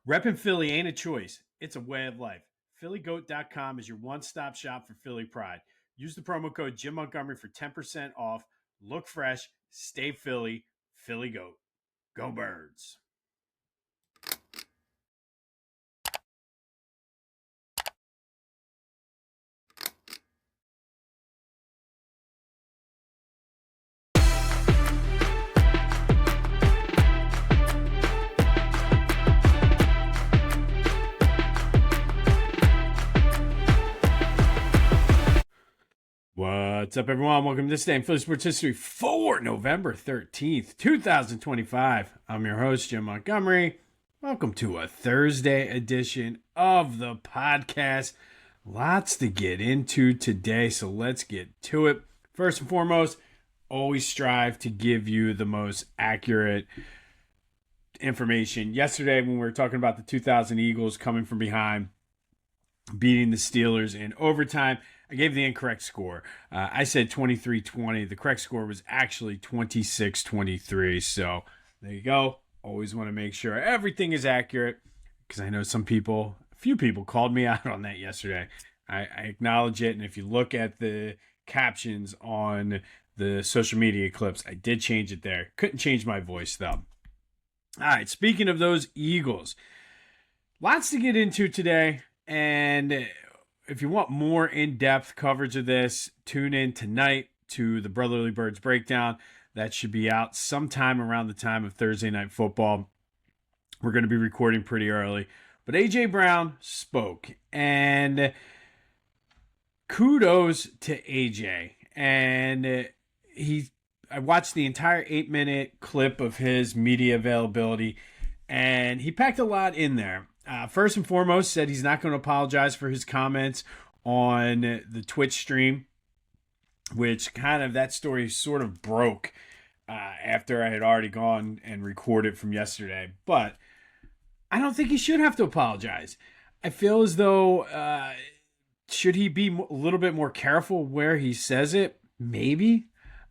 Reppin' Philly ain't a choice. It's a way of life. PhillyGoat.com is your one-stop shop for Philly pride. Use the promo code Jim Montgomery for 10% off. Look fresh, stay Philly, Philly Goat. Go Birds. What's up, everyone? Welcome to this day in Philly Sports History for November 13th, 2025. I'm your host, Jim Montgomery. Welcome to a Thursday edition of the podcast. Lots to get into today, so let's get to it. First and foremost, always strive to give you the most accurate information. Yesterday, when we were talking about the 2000 Eagles coming from behind, beating the Steelers in overtime, I gave the incorrect score. I said 23-20. The correct score was actually 26-23. So there you go. Always want to make sure everything is accurate because I know a few people called me out on that yesterday. I acknowledge it. And if you look at the captions on the social media clips, I did change it there. Couldn't change my voice though. All right. Speaking of those Eagles, lots to get into today. And if you want more in-depth coverage of this, tune in tonight to the Brotherly Birds Breakdown. That should be out sometime around the time of Thursday Night Football. We're going to be recording pretty early. But A.J. Brown spoke, and kudos to A.J. And I watched the entire 8-minute clip of his media availability, and he packed a lot in there. First and foremost, said he's not going to apologize for his comments on the Twitch stream, which that story sort of broke after I had already gone and recorded from yesterday. But I don't think he should have to apologize. I feel as though, should he be a little bit more careful where he says it? Maybe.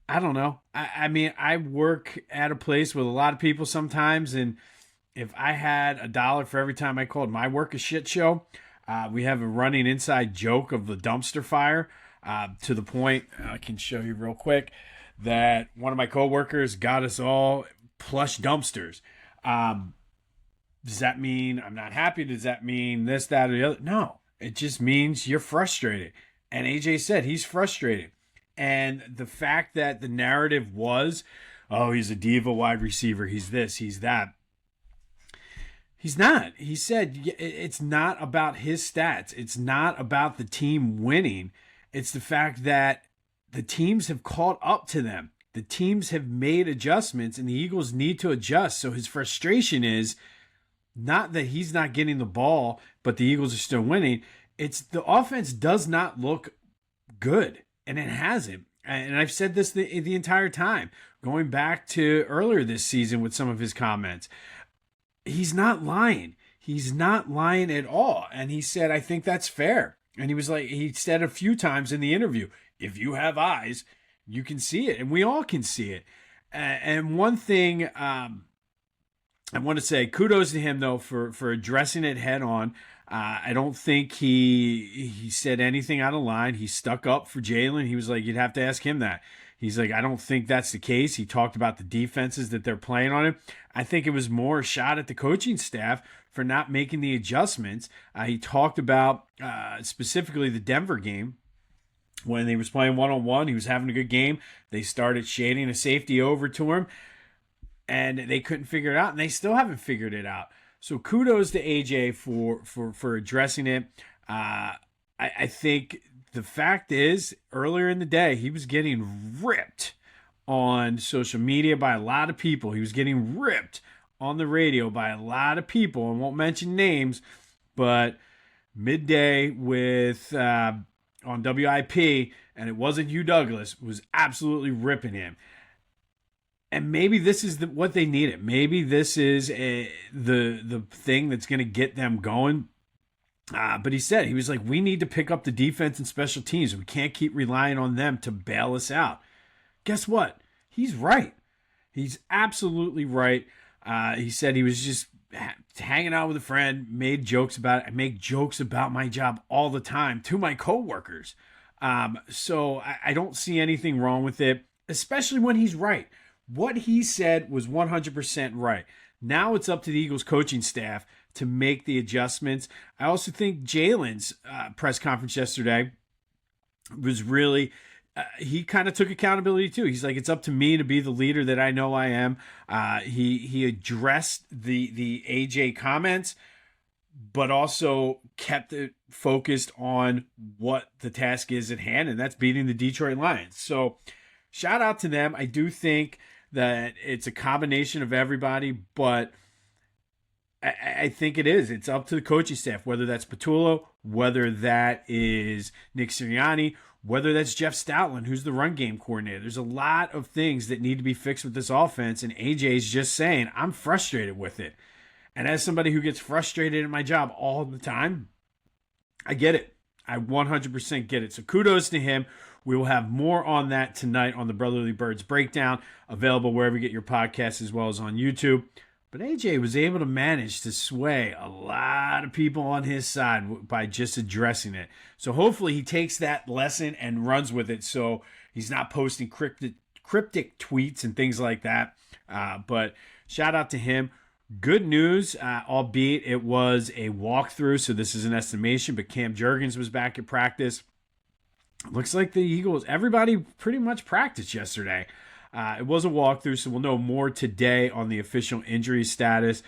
I don't know. I mean, I work at a place with a lot of people sometimes, and if I had $1 for every time I called my work a shit show, we have a running inside joke of the dumpster fire to the point, I can show you real quick, that one of my coworkers got us all plush dumpsters. Does that mean I'm not happy? Does that mean this, that, or the other? No, it just means you're frustrated. And AJ said he's frustrated. And the fact that the narrative was, oh, he's a diva wide receiver, he's this, he's that. He's not. He said it's not about his stats. It's not about the team winning. It's the fact that the teams have caught up to them. The teams have made adjustments, and the Eagles need to adjust. So his frustration is not that he's not getting the ball, but the Eagles are still winning. It's the offense does not look good, and it hasn't. And I've said this the entire time, going back to earlier this season with some of his comments. He's not lying. He's not lying at all. And he said, I think that's fair. And he said a few times in the interview, if you have eyes, you can see it. And we all can see it. And one thing I want to say, kudos to him, though, for addressing it head on. I don't think he said anything out of line. He stuck up for Jalen. He was like, you'd have to ask him that. He's like, I don't think that's the case. He talked about the defenses that they're playing on him. I think it was more a shot at the coaching staff for not making the adjustments. He talked about specifically the Denver game when he was playing one-on-one. He was having a good game. They started shading a safety over to him, and they couldn't figure it out, and they still haven't figured it out. So kudos to AJ for addressing it. I think the fact is, earlier in the day, he was getting ripped on social media by a lot of people. He was getting ripped on the radio by a lot of people. I won't mention names, but midday with on WIP, and it wasn't Hugh Douglas, was absolutely ripping him. And maybe this is what they needed. Maybe this is the thing that's going to get them going. But he said, he was like, we need to pick up the defense and special teams. We can't keep relying on them to bail us out. Guess what? He's right. He's absolutely right. He said he was just hanging out with a friend, made jokes about it. I make jokes about my job all the time to my coworkers. So I don't see anything wrong with it, especially when he's right. What he said was 100% right. Now it's up to the Eagles coaching staff to make the adjustments. I also think Jalen's press conference yesterday was really, he kind of took accountability too. He's like, it's up to me to be the leader that I know I am. He addressed the AJ comments, but also kept it focused on what the task is at hand, and that's beating the Detroit Lions. So shout out to them. I do think that it's a combination of everybody, but I think it is. It's up to the coaching staff, whether that's Patullo, whether that is Nick Sirianni, whether that's Jeff Stoutland, who's the run game coordinator. There's a lot of things that need to be fixed with this offense, and AJ's just saying, I'm frustrated with it. And as somebody who gets frustrated at my job all the time, I get it. I 100% get it. So kudos to him. We will have more on that tonight on the Brotherly Birds Breakdown, available wherever you get your podcasts as well as on YouTube. But AJ was able to manage to sway a lot of people on his side by just addressing it. So hopefully he takes that lesson and runs with it, so he's not posting cryptic tweets and things like that. But shout out to him. Good news, albeit it was a walkthrough, so this is an estimation, but Cam Jurgens was back at practice. Looks like the Eagles, everybody pretty much practiced yesterday. It was a walkthrough, so we'll know more today on the official injury status.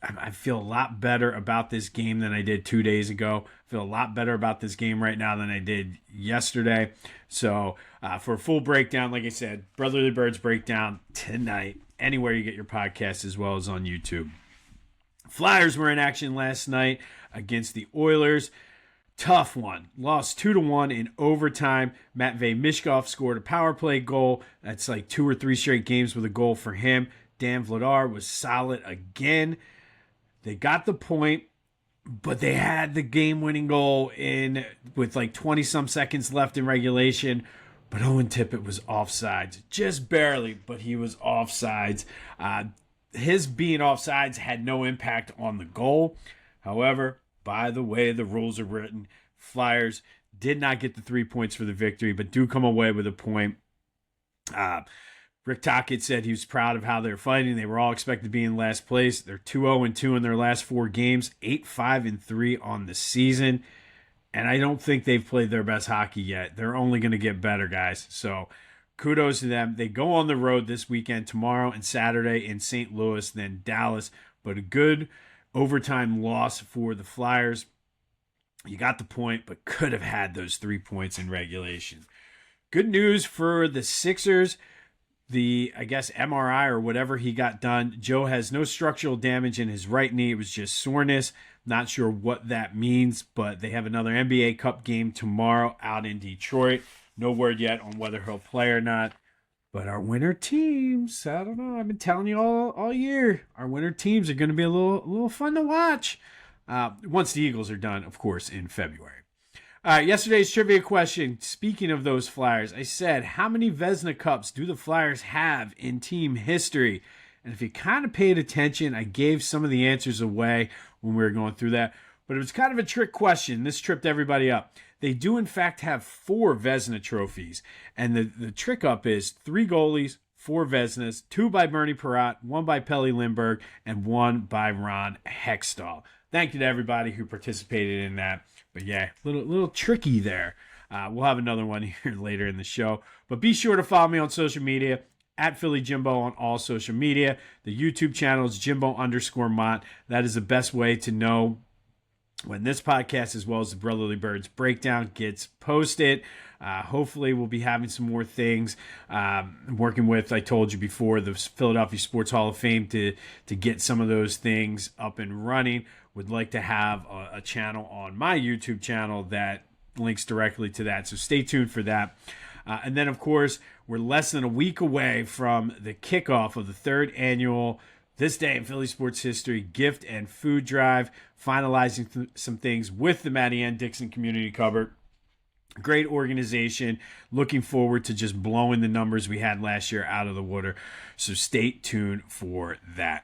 I feel a lot better about this game than I did 2 days ago. I feel a lot better about this game right now than I did yesterday. So for a full breakdown, like I said, Brotherly Birds Breakdown tonight, anywhere you get your podcasts as well as on YouTube. Flyers were in action last night against the Oilers. Tough one. Lost 2-1 in overtime. Matvei Mishkov scored a power play goal. That's like 2 or 3 straight games with a goal for him. Dan Vladar was solid again. They got the point, but they had the game-winning goal in with like 20-some seconds left in regulation. But Owen Tippett was offsides. Just barely, but he was offsides. His being offsides had no impact on the goal. However, by the way the rules are written, Flyers did not get the 3 points for the victory, but do come away with a point. Rick Tocchet said he was proud of how they're fighting. They were all expected to be in last place. They're 2-0-2 in their last 4 games, 8-5-3 on the season. And I don't think they've played their best hockey yet. They're only going to get better, guys. So kudos to them. They go on the road this weekend, tomorrow and Saturday in St. Louis, then Dallas. But a good overtime loss for the Flyers. You got the point, but could have had those 3 points in regulation. Good news for the Sixers. The, I guess, MRI or whatever he got done. Joe has no structural damage in his right knee. It was just soreness. Not sure what that means, but they have another NBA Cup game tomorrow out in Detroit. No word yet on whether he'll play or not. But our winter teams, I don't know. I've been telling you all year, our winter teams are going to be a little fun to watch. Once the Eagles are done, of course, in February. All right, yesterday's trivia question. Speaking of those Flyers, I said, how many Vezina Cups do the Flyers have in team history? And if you kind of paid attention, I gave some of the answers away when we were going through that. But it was kind of a trick question. This tripped everybody up. They do, in fact, have 4 Vezina trophies. And the trick up is 3 goalies, 4 Vezinas, 2 by Bernie Peratt, 1 by Pelle Lindbergh, and 1 by Ron Hextall. Thank you to everybody who participated in that. But yeah, little tricky there. We'll have another one here later in the show. But be sure to follow me on social media, at Philly Jimbo on all social media. The YouTube channel is Jimbo_Mont. That is the best way to know when this podcast, as well as the Brotherly Birds Breakdown, gets posted. Hopefully we'll be having some more things. Working with, I told you before, the Philadelphia Sports Hall of Fame to get some of those things up and running. Would like to have a channel on my YouTube channel that links directly to that. So stay tuned for that. And then, of course, we're less than a week away from the kickoff of the 3rd annual This Day in Philly Sports History gift and food drive, finalizing some things with the Matty Ann Dixon Community Cupboard. Great organization. Looking forward to just blowing the numbers we had last year out of the water. So stay tuned for that.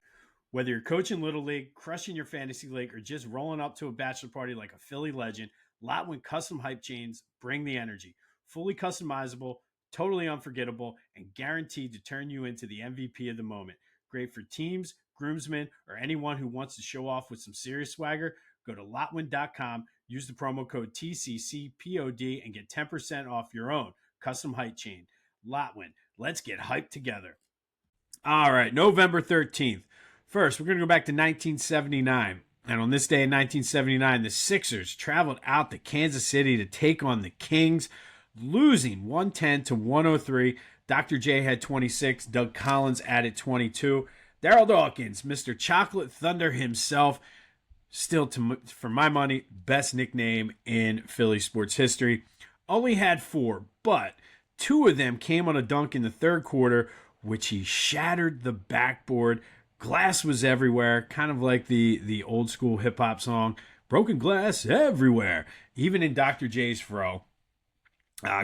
Whether you're coaching Little League, crushing your fantasy league, or just rolling up to a bachelor party like a Philly legend, Lotwin custom hype chains bring the energy. Fully customizable, totally unforgettable, and guaranteed to turn you into the MVP of the moment. Great for teams, groomsmen, or anyone who wants to show off with some serious swagger. Go to Lotwin.com, use the promo code TCCPOD, and get 10% off your own custom hype chain. Lotwin, let's get hyped together. All right, November 13th. First, we're going to go back to 1979. And on this day in 1979, the Sixers traveled out to Kansas City to take on the Kings, losing 110 to 103. Dr. J had 26. Doug Collins added 22. Darryl Dawkins, Mr. Chocolate Thunder himself, still, for my money, best nickname in Philly sports history. Only had 4, but 2 of them came on a dunk in the third quarter, which he shattered the backboard. Glass was everywhere, kind of like the old school hip hop song, Broken Glass Everywhere. Even in Dr. J's fro.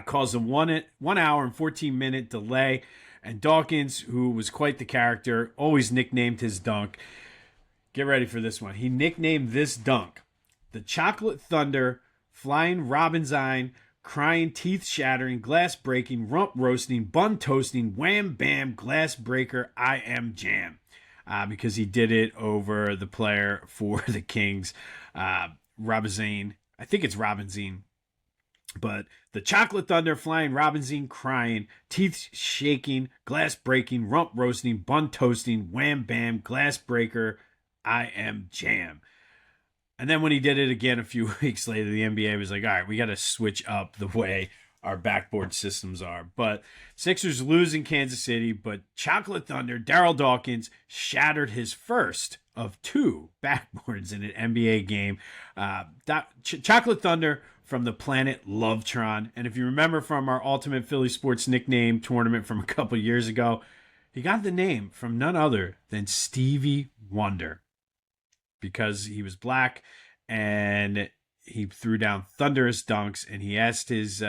Caused a 1 hour and 14-minute delay. And Dawkins, who was quite the character, always nicknamed his dunk. Get ready for this one. He nicknamed this dunk the Chocolate Thunder, Flying Robinson, Crying, Teeth Shattering, Glass Breaking, Rump Roasting, Bun Toasting, Wham Bam, Glass Breaker, I Am Jam. Because he did it over the player for the Kings, Robinson. I think it's Robinson. But the Chocolate Thunder, Flying Robinson, Crying, Teeth Shaking, Glass Breaking, Rump Roasting, Bun Toasting, Wham Bam, Glass Breaker, I Am Jam. And then when he did it again a few weeks later, the NBA was like, all right, we got to switch up the way our backboard systems are. But Sixers lose in Kansas City, but Chocolate Thunder, Darryl Dawkins, shattered his first of 2 backboards in an NBA game. Chocolate Thunder from the planet Lovetron. And if you remember from our Ultimate Philly Sports Nickname tournament from a couple years ago, he got the name from none other than Stevie Wonder, because he was black and he threw down thunderous dunks, and he asked his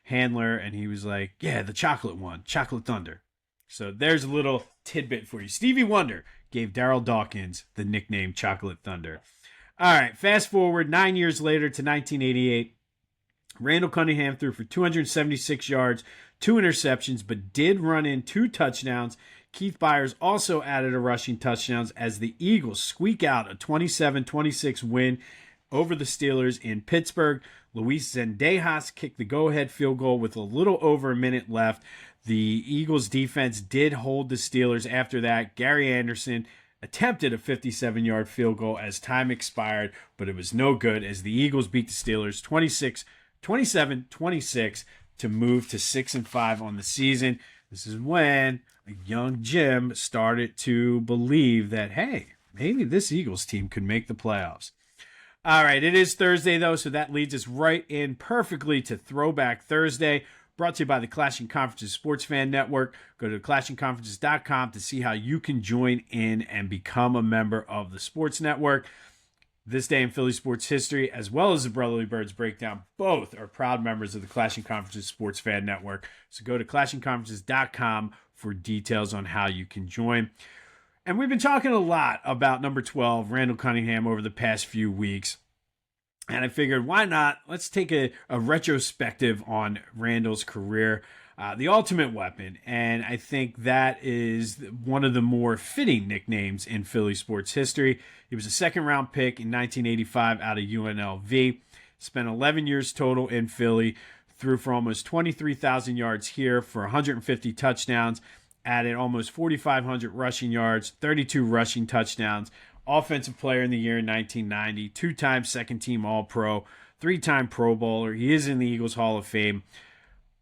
handler, and he was like, yeah, the chocolate one, Chocolate Thunder. So there's a little tidbit for you. Stevie Wonder gave Darryl Dawkins the nickname Chocolate Thunder. All right, fast forward 9 years later to 1988. Randall Cunningham threw for 276 yards, 2 interceptions, but did run in 2 touchdowns. Keith Byers also added a rushing touchdowns as the Eagles squeak out a 27-26 win over the Steelers in Pittsburgh. Luis Zendejas kicked the go-ahead field goal with a little over a minute left. The Eagles defense did hold the Steelers after that. Gary Anderson attempted a 57-yard field goal as time expired, but it was no good as the Eagles beat the Steelers 27-26 to move to 6-5 on the season. This is when young Jim started to believe that, hey, maybe this Eagles team could make the playoffs. All right, it is Thursday, though, so that leads us right in perfectly to Throwback Thursday, brought to you by the Clashing Conferences Sports Fan Network. Go to clashingconferences.com to see how you can join in and become a member of the Sports Network. This day in Philly sports history, as well as the Brotherly Birds Breakdown, both are proud members of the Clashing Conferences Sports Fan Network. So go to clashingconferences.com for details on how you can join. And we've been talking a lot about number 12, Randall Cunningham, over the past few weeks. And I figured, why not? Let's take a retrospective on Randall's career, the ultimate weapon. And I think that is one of the more fitting nicknames in Philly sports history. He was a second-round pick in 1985 out of UNLV. Spent 11 years total in Philly. Threw for almost 23,000 yards here for 150 touchdowns. Added almost 4,500 rushing yards, 32 rushing touchdowns. Offensive Player in the Year in 1990, 2-time second-team All-Pro, 3-time Pro Bowler. He is in the Eagles Hall of Fame.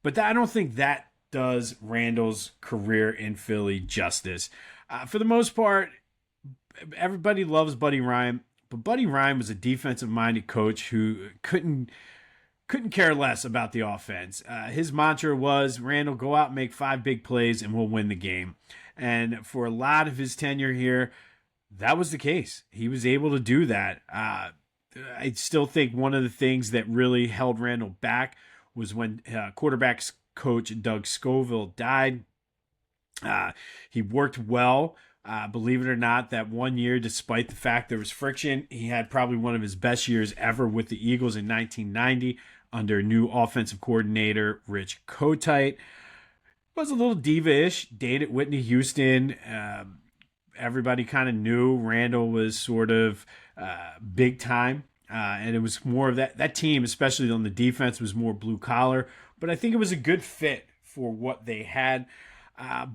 But I don't think that does Randall's career in Philly justice. For the most part, everybody loves Buddy Ryan, but Buddy Ryan was a defensive-minded coach who couldn't care less about the offense. His mantra was, Randall, go out and make 5 big plays and we'll win the game. And for a lot of his tenure here, that was the case. He was able to do that. I still think one of the things that really held Randall back was when quarterbacks coach Doug Scoville died. He worked well Believe it or not, that one year, despite the fact there was friction, he had probably one of his best years ever with the Eagles in 1990 under new offensive coordinator Rich Kotite. Was a little diva-ish, dated Whitney Houston. Everybody kind of knew Randall was sort of big time. And it was more of that team, especially on the defense, was more blue collar. But I think it was a good fit for what they had.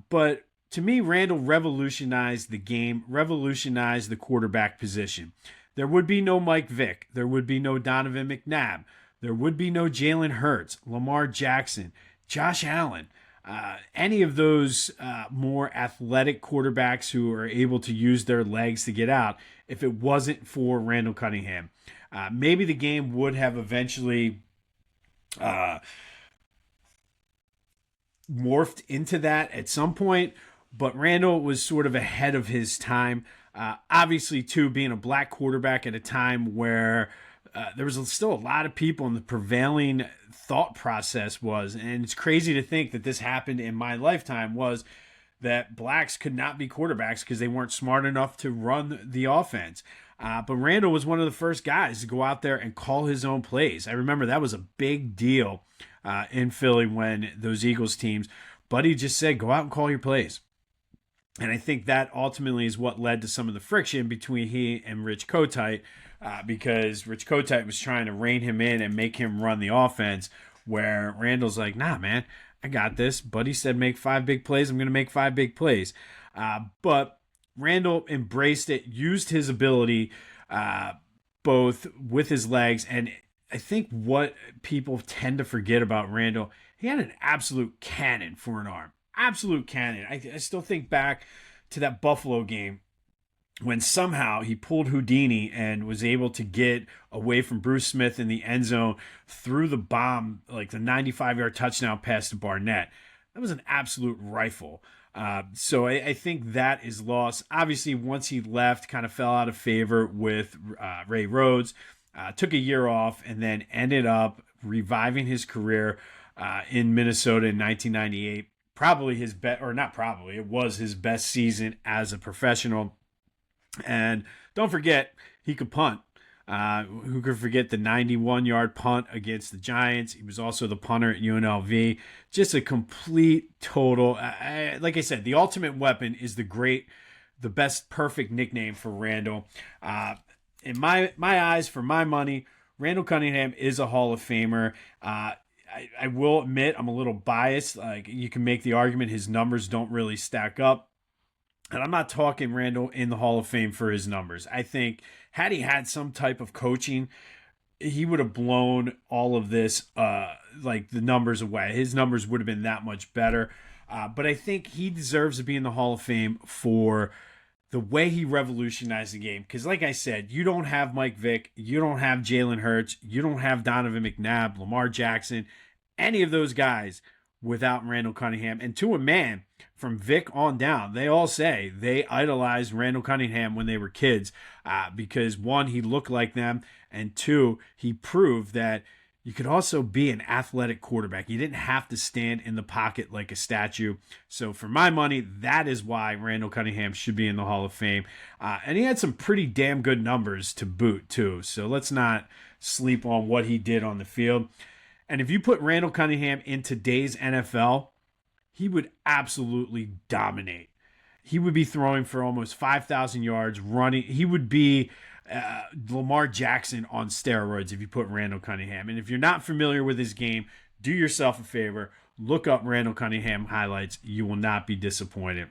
But to me, Randall revolutionized the game, revolutionized the quarterback position. There would be no Mike Vick. There would be no Donovan McNabb. There would be no Jalen Hurts, Lamar Jackson, Josh Allen. Any of those more athletic quarterbacks who are able to use their legs to get out, if it wasn't for Randall Cunningham. Maybe the game would have eventually morphed into that at some point, but Randall was sort of ahead of his time. Obviously, too, being a black quarterback at a time where there was still a lot of people in the prevailing thought process was, and it's crazy to think that this happened in my lifetime, was that blacks could not be quarterbacks because they weren't smart enough to run the offense. But Randall was one of the first guys to go out there and call his own plays. I remember that was a big deal in Philly when those Eagles teams, Buddy just said, go out and call your plays. And I think that ultimately is what led to some of the friction between he and Rich Kotite, because Rich Kotite was trying to rein him in and make him run the offense, where Randall's like, nah, man, I got this. Buddy said make 5 big plays. I'm going to make 5 big plays. But Randall embraced it, used his ability both with his legs. And I think what people tend to forget about Randall, he had an absolute cannon for an arm. Absolute cannon. I still think back to that Buffalo game when somehow he pulled Houdini and was able to get away from Bruce Smith in the end zone, through the bomb, like the 95-yard touchdown pass to Barnett. That was an absolute rifle. So I think that is lost. Obviously, once he left, kind of fell out of favor with Ray Rhodes, took a year off, and then ended up reviving his career in Minnesota in 1998. Probably his best, or not probably, it was his best season as a professional. And don't forget, he could punt. Who could forget the 91-yard punt against the Giants? He was also the punter at UNLV. Just a complete total. Like I said, the ultimate weapon is the best, perfect nickname for Randall. In my eyes, for my money, Randall Cunningham is a Hall of Famer. I will admit I'm a little biased. Like, you can make the argument his numbers don't really stack up. And I'm not talking Randall in the Hall of Fame for his numbers. I think had he had some type of coaching, he would have blown all of this, like the numbers away. His numbers would have been that much better. But I think he deserves to be in the Hall of Fame for the way he revolutionized the game. Because like I said, you don't have Mike Vick, you don't have Jalen Hurts, you don't have Donovan McNabb, Lamar Jackson, any of those guys without Randall Cunningham. And to a man, from Vic on down, they all say they idolized Randall Cunningham when they were kids because, one, he looked like them, and two, he proved that you could also be an athletic quarterback. You didn't have to stand in the pocket like a statue. So for my money, that is why Randall Cunningham should be in the Hall of Fame. And he had some pretty damn good numbers to boot, too. So let's not sleep on what he did on the field. And if you put Randall Cunningham in today's NFL, he would absolutely dominate. He would be throwing for almost 5,000 yards, running. He would be Lamar Jackson on steroids if you put Randall Cunningham. And if you're not familiar with his game, do yourself a favor. Look up Randall Cunningham highlights. You will not be disappointed.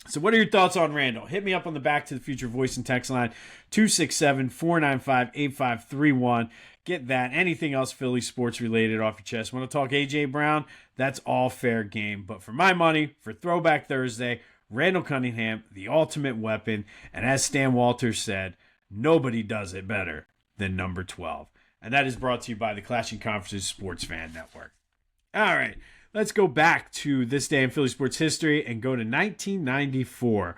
So what are your thoughts on Randall? Hit me up on the Back to the Future voice and text line, 267-495-8531. Get that. Anything else Philly sports related off your chest. Want to talk A.J. Brown? That's all fair game. But for my money, for Throwback Thursday, Randall Cunningham, the ultimate weapon. And as Stan Walters said, nobody does it better than number 12. And that is brought to you by the Clashing Conferences Sports Fan Network. All right, let's go back to this day in Philly sports history and go to 1994.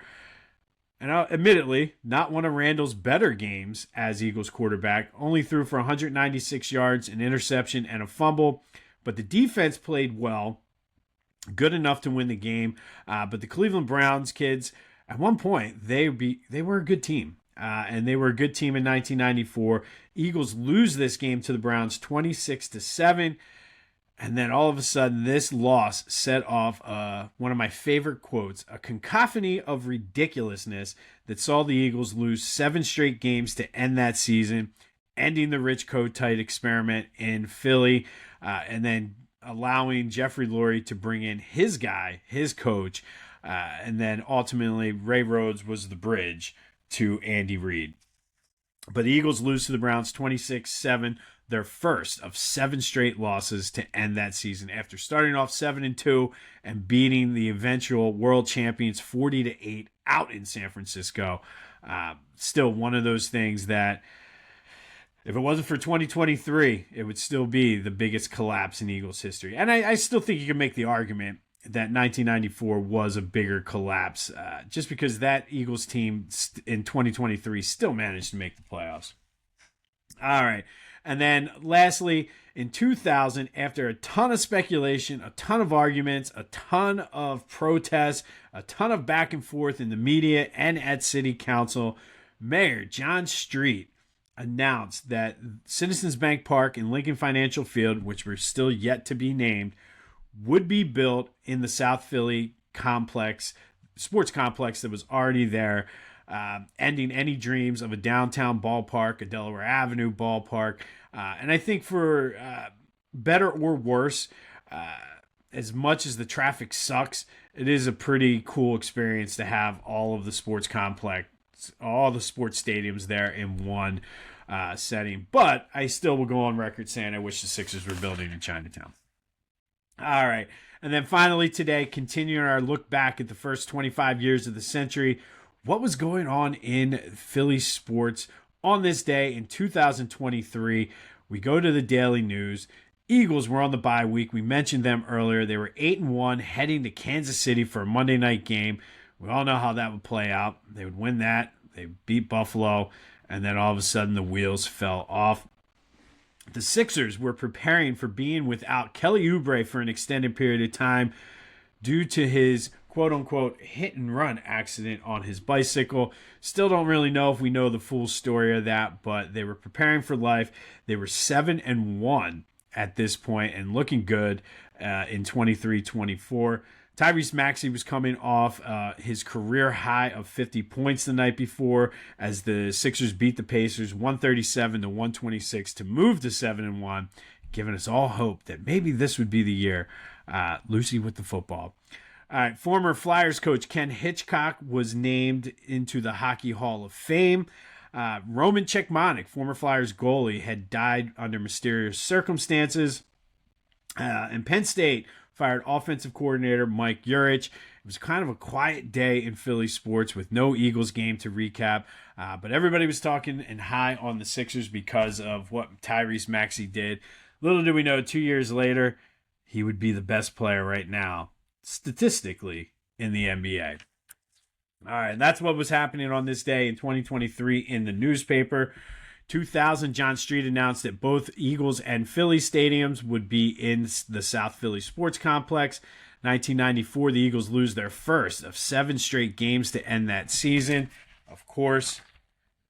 And admittedly, not one of Randall's better games as Eagles quarterback. Only threw for 196 yards, an interception, and a fumble. But the defense played well, good enough to win the game. But the Cleveland Browns kids, at one point they were a good team. And they were a good team in 1994. Eagles lose this game to the Browns 26-7. And then all of a sudden, this loss set off one of my favorite quotes, a cacophony of ridiculousness that saw the Eagles lose 7 straight games to end that season, ending the Rich Kotite experiment in Philly, and then allowing Jeffrey Lurie to bring in his guy, his coach, and then ultimately Ray Rhodes was the bridge to Andy Reid. But the Eagles lose to the Browns 26-7, their first of 7 straight losses to end that season after starting off 7-2 and beating the eventual world champions 40-8 out in San Francisco. Still one of those things that if it wasn't for 2023, it would still be the biggest collapse in Eagles history. And I still think you can make the argument that 1994 was a bigger collapse just because that Eagles team in 2023 still managed to make the playoffs. All right. And then lastly, in 2000, after a ton of speculation, a ton of arguments, a ton of protests, a ton of back and forth in the media and at City Council, Mayor John Street announced that Citizens Bank Park and Lincoln Financial Field, which were still yet to be named, would be built in the South Philly complex, sports complex that was already there, ending any dreams of a downtown ballpark, a Delaware Avenue ballpark. And I think for better or worse, as much as the traffic sucks, it is a pretty cool experience to have all of the sports complex, all the sports stadiums there in one setting. But I still will go on record saying I wish the Sixers were building in Chinatown. All right. And then finally today, continuing our look back at the first 25 years of the century, what was going on in Philly sports on this day in 2023? We go to the Daily News. Eagles were on the bye week. We mentioned them earlier. They were 8-1, heading to Kansas City for a Monday night game. We all know how that would play out. They would win that. They beat Buffalo, and then all of a sudden the wheels fell off. The Sixers were preparing for being without Kelly Oubre for an extended period of time due to his quote-unquote hit-and-run accident on his bicycle. Still don't really know if we know the full story of that, but they were preparing for life. They were 7-1 at this point and looking good in 23-24. Tyrese Maxey was coming off his career high of 50 points the night before as the Sixers beat the Pacers 137-126 to move to 7-1, giving us all hope that maybe this would be the year. Lucy with the football. All right, former Flyers coach Ken Hitchcock was named into the Hockey Hall of Fame. Roman Cechmanek, former Flyers goalie, had died under mysterious circumstances. And Penn State fired offensive coordinator Mike Yurich. It was kind of a quiet day in Philly sports with no Eagles game to recap. But everybody was talking and high on the Sixers because of what Tyrese Maxey did. Little did we know, 2 years later, he would be the best player right now, statistically, in the NBA. All right, that's what was happening on this day in 2023 in the newspaper. 2000, John Street announced that both Eagles and Philly stadiums would be in the South Philly Sports Complex. 1994, the Eagles lose their first of 7 straight games to end that season. Of course,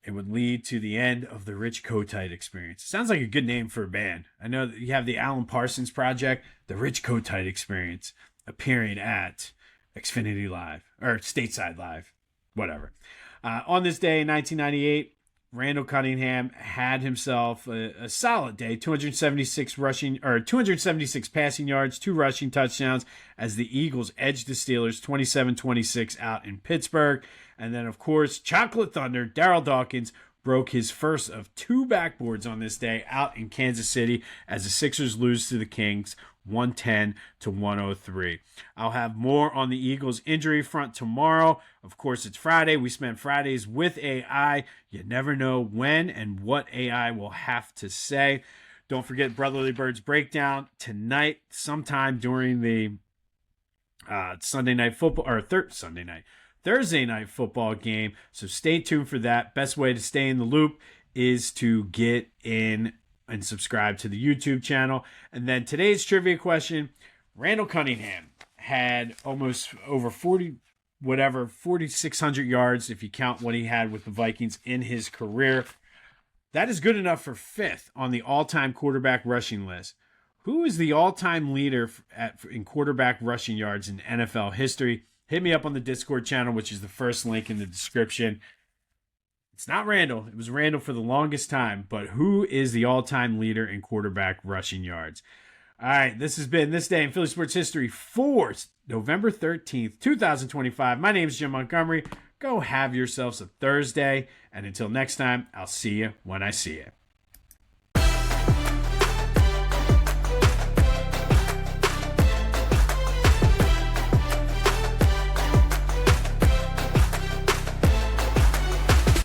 it would lead to the end of the Rich Kotite Experience. Sounds like a good name for a band. I know that you have the Alan Parsons Project, the Rich Kotite Experience, appearing at Xfinity Live, or Stateside Live, whatever. On this day in 1998, Randall Cunningham had himself a solid day, 276 passing yards, 2 rushing touchdowns as the Eagles edged the Steelers 27-26 out in Pittsburgh. And then, of course, Chocolate Thunder, Darryl Dawkins, broke his first of 2 backboards on this day out in Kansas City as the Sixers lose to the Kings 110-103. I'll have more on the Eagles injury front tomorrow. Of course, it's Friday. We spend Fridays with AI. You never know when and what AI will have to say. Don't forget Brotherly Birds Breakdown tonight, sometime during the Thursday night football game. So stay tuned for that. Best way to stay in the loop is to get in and subscribe to the YouTube channel. And then today's trivia question, Randall Cunningham had almost over 40 whatever, 4,600 yards if you count what he had with the Vikings in his career. That is good enough for 5th on the all-time quarterback rushing list. Who is the all-time leader in quarterback rushing yards in NFL history? Hit me up on the Discord channel, which is the first link in the description. It's not Randall. It was Randall for the longest time. But who is the all-time leader in quarterback rushing yards? All right, this has been This Day in Philly Sports History for November 13th, 2025. My name is Jim Montgomery. Go have yourselves a Thursday. And until next time, I'll see you when I see you.